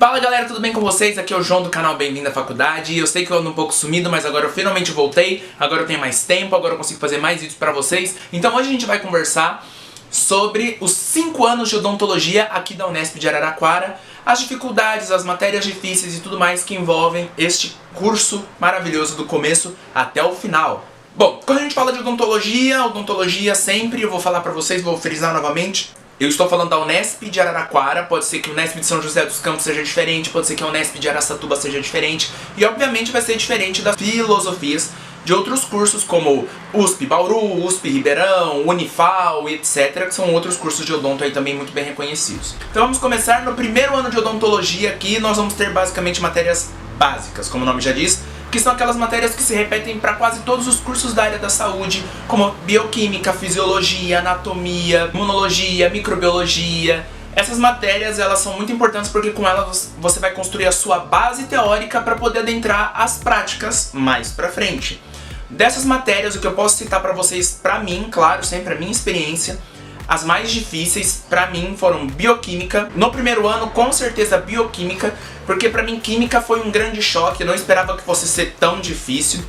Fala galera, tudo bem com vocês? Aqui é o João do canal Bem-vindo à Faculdade. Eu sei que eu ando um pouco sumido, mas agora eu finalmente voltei. Agora eu tenho mais tempo, agora eu consigo fazer mais vídeos pra vocês. Então hoje a gente vai conversar sobre os 5 anos de odontologia aqui da Unesp de Araraquara, as dificuldades, as matérias difíceis e tudo mais que envolvem este curso maravilhoso do começo até o final. Bom, quando a gente fala de odontologia sempre, eu vou falar pra vocês, vou frisar novamente. Eu estou falando da Unesp de Araraquara, pode ser que o Unesp de São José dos Campos seja diferente, pode ser que a Unesp de Araçatuba seja diferente, e obviamente vai ser diferente das filosofias de outros cursos como USP Bauru, USP Ribeirão, Unifal, etc, que são outros cursos de odonto aí também muito bem reconhecidos. Então vamos começar no primeiro ano de odontologia aqui, nós vamos ter basicamente matérias básicas, como o nome já diz, que são aquelas matérias que se repetem para quase todos os cursos da área da saúde, como bioquímica, fisiologia, anatomia, imunologia, microbiologia. Essas matérias elas são muito importantes porque com elas você vai construir a sua base teórica para poder adentrar as práticas mais para frente. Dessas matérias, o que eu posso citar para vocês, para mim, claro, sempre a minha experiência, as mais difíceis para mim foram bioquímica. No primeiro ano, com certeza bioquímica, porque pra mim química foi um grande choque, eu não esperava que fosse ser tão difícil.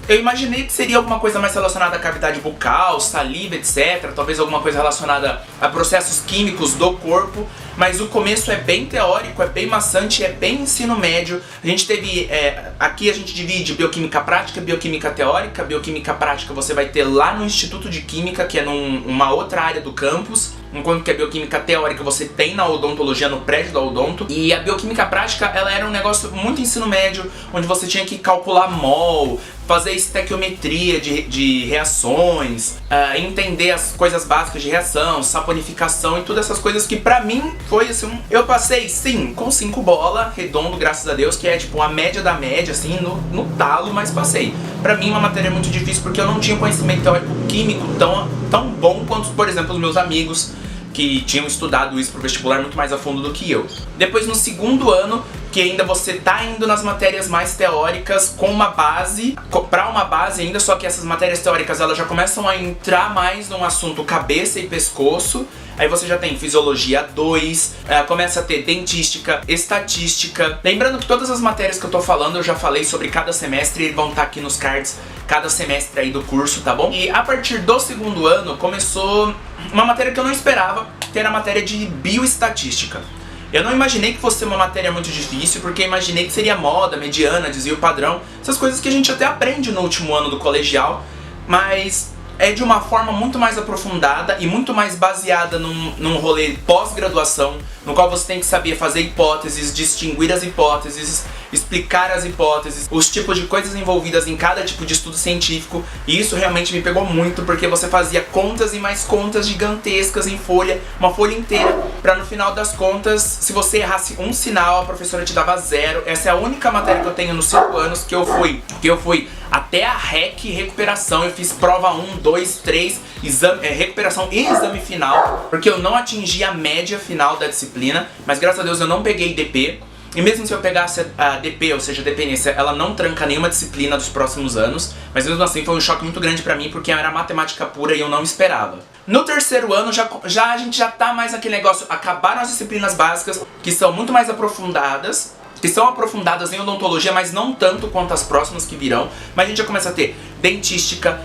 Eu imaginei que seria alguma coisa mais relacionada à cavidade bucal, saliva, etc. Talvez alguma coisa relacionada a processos químicos do corpo. Mas o começo é bem teórico, é bem maçante, é bem ensino médio. A gente teve, aqui a gente divide bioquímica prática, bioquímica teórica. Bioquímica prática você vai ter lá no Instituto de Química, que é numa outra área do campus. Enquanto que a bioquímica teórica você tem na odontologia, no prédio da odonto. E a bioquímica prática, ela era um negócio muito ensino médio, onde você tinha que calcular mol, fazer estequiometria de reações, entender as coisas básicas de reação, saponificação e todas essas coisas que pra mim foi assim, eu passei sim, com 5 bola, redondo, graças a Deus, que é tipo a média da média, assim, no talo, mas passei. Pra mim uma matéria muito difícil porque eu não tinha conhecimento teórico químico tão bom quanto, por exemplo, os meus amigos que tinham estudado isso pro vestibular muito mais a fundo do que eu. Depois no segundo ano, que ainda você tá indo nas matérias mais teóricas com uma base, pra uma base ainda, só que essas matérias teóricas elas já começam a entrar mais num assunto cabeça e pescoço. Aí você já tem fisiologia 2, começa a ter dentística, estatística. Lembrando que todas as matérias que eu tô falando eu já falei sobre cada semestre e vão estar aqui nos cards, cada semestre aí do curso, tá bom? E a partir do segundo ano começou uma matéria que eu não esperava, que era a matéria de bioestatística. Eu não imaginei que fosse uma matéria muito difícil, porque imaginei que seria moda, mediana, desvio padrão, essas coisas que a gente até aprende no último ano do colegial, mas é de uma forma muito mais aprofundada e muito mais baseada num rolê pós-graduação, no qual você tem que saber fazer hipóteses, distinguir as hipóteses, explicar as hipóteses, os tipos de coisas envolvidas em cada tipo de estudo científico. E isso realmente me pegou muito, porque você fazia contas e mais contas gigantescas em folha, uma folha inteira, pra no final das contas, se você errasse um sinal, a professora te dava 0. Essa é a única matéria que eu tenho nos 5 anos que eu fui até a REC, recuperação. Eu fiz prova 1, 2, 3, recuperação e exame final, porque eu não atingi a média final da disciplina, mas graças a Deus eu não peguei DP. E mesmo se eu pegasse a DP, ou seja, a dependência, ela não tranca nenhuma disciplina dos próximos anos, mas mesmo assim foi um choque muito grande pra mim, porque era matemática pura e eu não esperava. No terceiro ano, a gente já tá mais naquele negócio, acabaram as disciplinas básicas, que são muito mais aprofundadas, que são aprofundadas em odontologia, mas não tanto quanto as próximas que virão. Mas a gente já começa a ter dentística,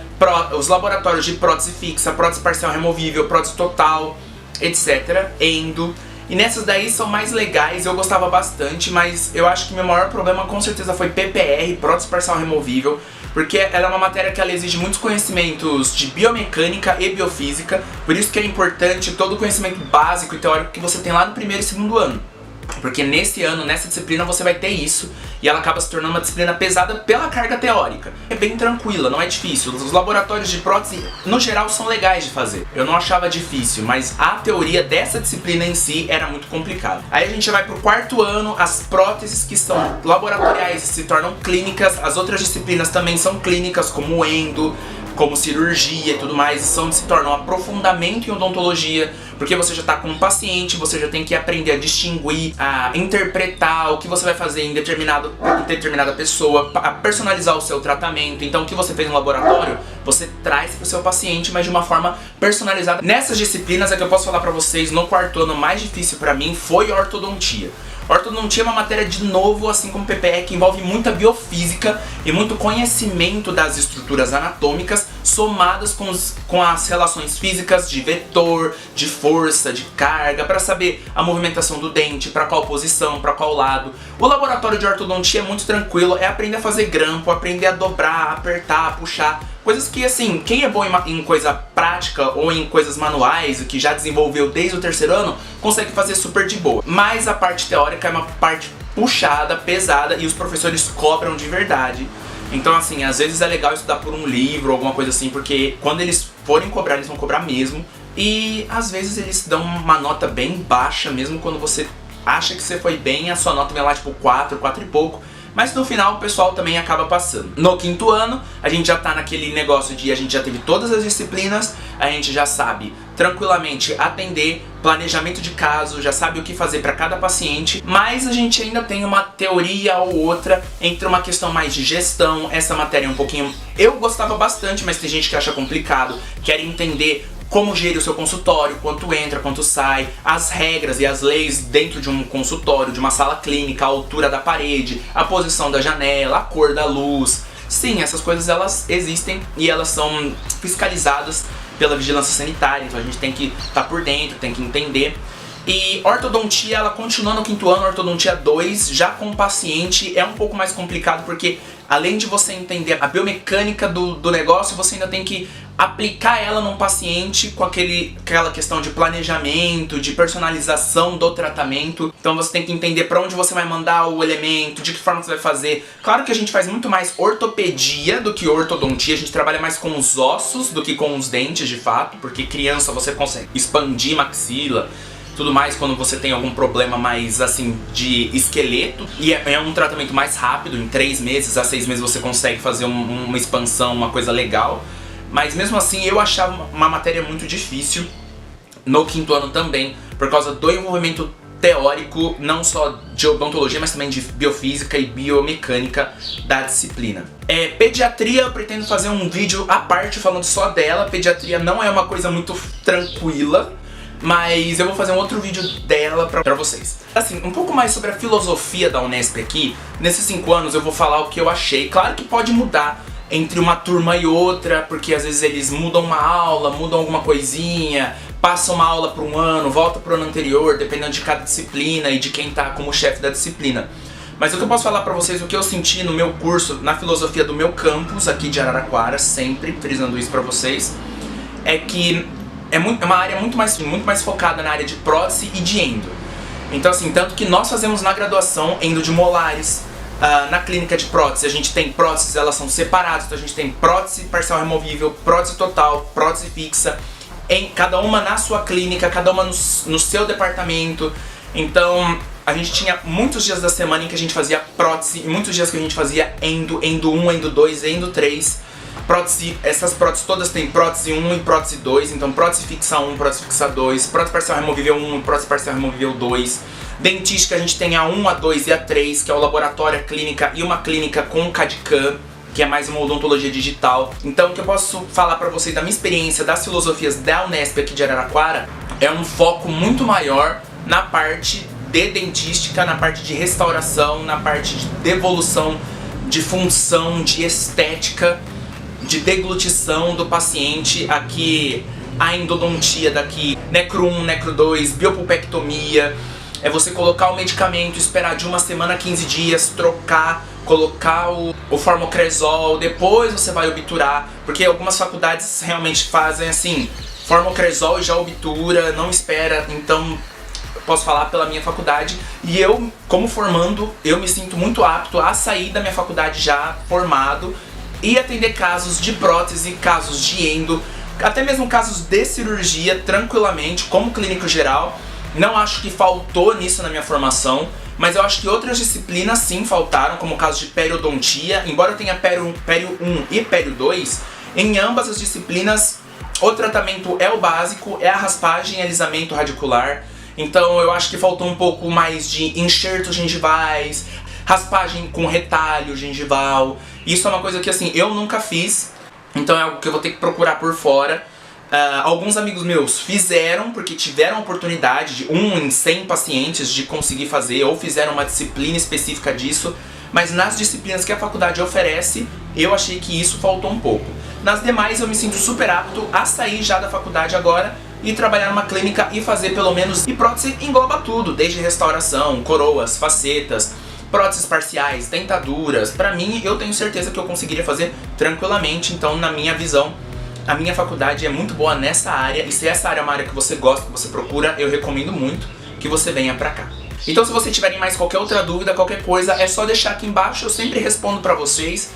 os laboratórios de prótese fixa, prótese parcial removível, prótese total, etc, endo. E nessas daí são mais legais, eu gostava bastante, mas eu acho que meu maior problema com certeza foi PPR, prótese parcial removível, porque ela é uma matéria que ela exige muitos conhecimentos de biomecânica e biofísica, por isso que é importante todo o conhecimento básico e teórico que você tem lá no primeiro e segundo ano. Porque nesse ano, nessa disciplina, você vai ter isso, e ela acaba se tornando uma disciplina pesada pela carga teórica. É bem tranquila, não é difícil. Os laboratórios de prótese, no geral, são legais de fazer. Eu não achava difícil, mas a teoria dessa disciplina em si era muito complicada. Aí a gente vai pro quarto ano, as próteses que são laboratoriais se tornam clínicas, as outras disciplinas também são clínicas, como endo, como cirurgia e tudo mais, se tornam um aprofundamento em odontologia, porque você já está com um paciente, você já tem que aprender a distinguir, a interpretar o que você vai fazer em determinada pessoa, a personalizar o seu tratamento. Então o que você fez no laboratório, você traz para o seu paciente, mas de uma forma personalizada. Nessas disciplinas é que eu posso falar para vocês, no quarto ano mais difícil para mim foi ortodontia. Ortodontia é uma matéria, de novo, assim como PPE, que envolve muita biofísica e muito conhecimento das estruturas anatômicas somadas com as relações físicas de vetor, de força, de carga, para saber a movimentação do dente, para qual posição, para qual lado. O laboratório de ortodontia é muito tranquilo, é aprender a fazer grampo, aprender a dobrar, apertar, puxar. Coisas que, assim, quem é bom em coisa prática ou em coisas manuais, que já desenvolveu desde o terceiro ano, consegue fazer super de boa. Mas a parte teórica é uma parte puxada, pesada, e os professores cobram de verdade. Então, assim, às vezes é legal estudar por um livro ou alguma coisa assim, porque quando eles forem cobrar, eles vão cobrar mesmo. E às vezes eles dão uma nota bem baixa, mesmo quando você acha que você foi bem, a sua nota vem lá tipo 4 e pouco. Mas no final o pessoal também acaba passando. No quinto ano, a gente já tá naquele negócio de a gente já teve todas as disciplinas, a gente já sabe tranquilamente atender, planejamento de caso, já sabe o que fazer para cada paciente, mas a gente ainda tem uma teoria ou outra entre uma questão mais de gestão. Essa matéria é um pouquinho... Eu gostava bastante, mas tem gente que acha complicado, quer entender como gerir o seu consultório, quanto entra, quanto sai, as regras e as leis dentro de um consultório, de uma sala clínica, a altura da parede, a posição da janela, a cor da luz. Sim, essas coisas elas existem e elas são fiscalizadas pela vigilância sanitária, então a gente tem que estar por dentro, tem que entender. E ortodontia, ela continua no quinto ano, ortodontia 2, já com o paciente é um pouco mais complicado, porque além de você entender a biomecânica do negócio, você ainda tem que aplicar ela num paciente com aquela questão de planejamento, de personalização do tratamento. Então você tem que entender para onde você vai mandar o elemento, de que forma você vai fazer. Claro que a gente faz muito mais ortopedia do que ortodontia, a gente trabalha mais com os ossos do que com os dentes, de fato, porque criança você consegue expandir maxila, tudo mais, quando você tem algum problema mais, assim, de esqueleto. E é um tratamento mais rápido, em 3 meses a 6 meses você consegue fazer uma expansão, uma coisa legal. Mas mesmo assim eu achava uma matéria muito difícil no quinto ano também, por causa do envolvimento teórico, não só de odontologia, mas também de biofísica e biomecânica da disciplina. Pediatria, eu pretendo fazer um vídeo à parte falando só dela. Pediatria não é uma coisa muito tranquila, mas eu vou fazer um outro vídeo dela pra vocês. Assim, um pouco mais sobre a filosofia da Unesp aqui. Nesses 5 anos eu vou falar o que eu achei. Claro que pode mudar entre uma turma e outra, porque às vezes eles mudam uma aula, mudam alguma coisinha, passam uma aula para um ano, volta pro ano anterior, dependendo de cada disciplina e de quem tá como chefe da disciplina. Mas o que eu posso falar pra vocês, o que eu senti no meu curso, na filosofia do meu campus aqui de Araraquara, sempre frisando isso pra vocês, é que é uma área muito mais focada na área de prótese e de endo. Então assim, tanto que nós fazemos na graduação endo de molares. Na clínica de prótese a gente tem próteses, elas são separadas, então a gente tem prótese parcial removível, prótese total, prótese fixa, cada uma na sua clínica, cada uma no seu departamento. Então a gente tinha muitos dias da semana em que a gente fazia prótese e muitos dias que a gente fazia endo 1, endo 2, endo 3. Prótese, essas próteses todas têm prótese 1 e prótese 2, então prótese fixa 1, prótese fixa 2, prótese parcial removível 1 e prótese parcial removível 2. Dentística a gente tem a 1, a 2 e a 3, que é o laboratório, a clínica e uma clínica com CAD/CAM, que é mais uma odontologia digital. Então o que eu posso falar pra vocês da minha experiência das filosofias da Unesp aqui de Araraquara é um foco muito maior na parte de dentística, na parte de restauração, na parte de devolução, de função, de estética, de deglutição do paciente. Aqui a endodontia daqui, necro 1, necro 2, biopulpectomia. É você colocar o medicamento, esperar de 1 semana a 15 dias, trocar, colocar o formocresol, depois você vai obturar, porque algumas faculdades realmente fazem assim, formocresol e já obtura, não espera. Então eu posso falar pela minha faculdade, e eu, como formando, eu me sinto muito apto a sair da minha faculdade já formado e atender casos de prótese, casos de endo, até mesmo casos de cirurgia tranquilamente, como clínico geral. Não acho que faltou nisso na minha formação, mas eu acho que outras disciplinas sim faltaram, como o caso de periodontia. Embora eu tenha pério 1 e pério 2, em ambas as disciplinas o tratamento é o básico, é a raspagem e alisamento radicular. Então eu acho que faltou um pouco mais de enxertos gengivais, raspagem com retalho gengival. Isso é uma coisa que assim, eu nunca fiz, então é algo que eu vou ter que procurar por fora. Alguns amigos meus fizeram porque tiveram a oportunidade de 1 em 100 pacientes de conseguir fazer, ou fizeram uma disciplina específica disso, mas nas disciplinas que a faculdade oferece, eu achei que isso faltou um pouco. Nas demais eu me sinto super apto a sair já da faculdade agora e trabalhar numa clínica e fazer pelo menos... E prótese engloba tudo, desde restauração, coroas, facetas, próteses parciais, dentaduras. Pra mim, eu tenho certeza que eu conseguiria fazer tranquilamente, então na minha visão, a minha faculdade é muito boa nessa área, e se essa área é uma área que você gosta, que você procura, eu recomendo muito que você venha pra cá. Então se vocês tiverem mais qualquer outra dúvida, qualquer coisa, é só deixar aqui embaixo, eu sempre respondo pra vocês.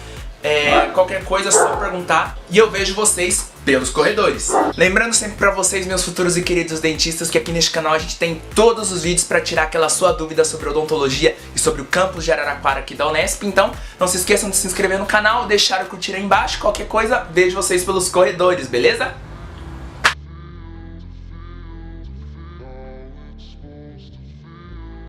Qualquer coisa é só perguntar e eu vejo vocês pelos corredores. Lembrando sempre pra vocês, meus futuros e queridos dentistas, que aqui neste canal a gente tem todos os vídeos pra tirar aquela sua dúvida sobre odontologia e sobre o campus de Araraquara aqui da Unesp. Então não se esqueçam de se inscrever no canal, deixar o curtir aí embaixo. Qualquer coisa, vejo vocês pelos corredores, beleza?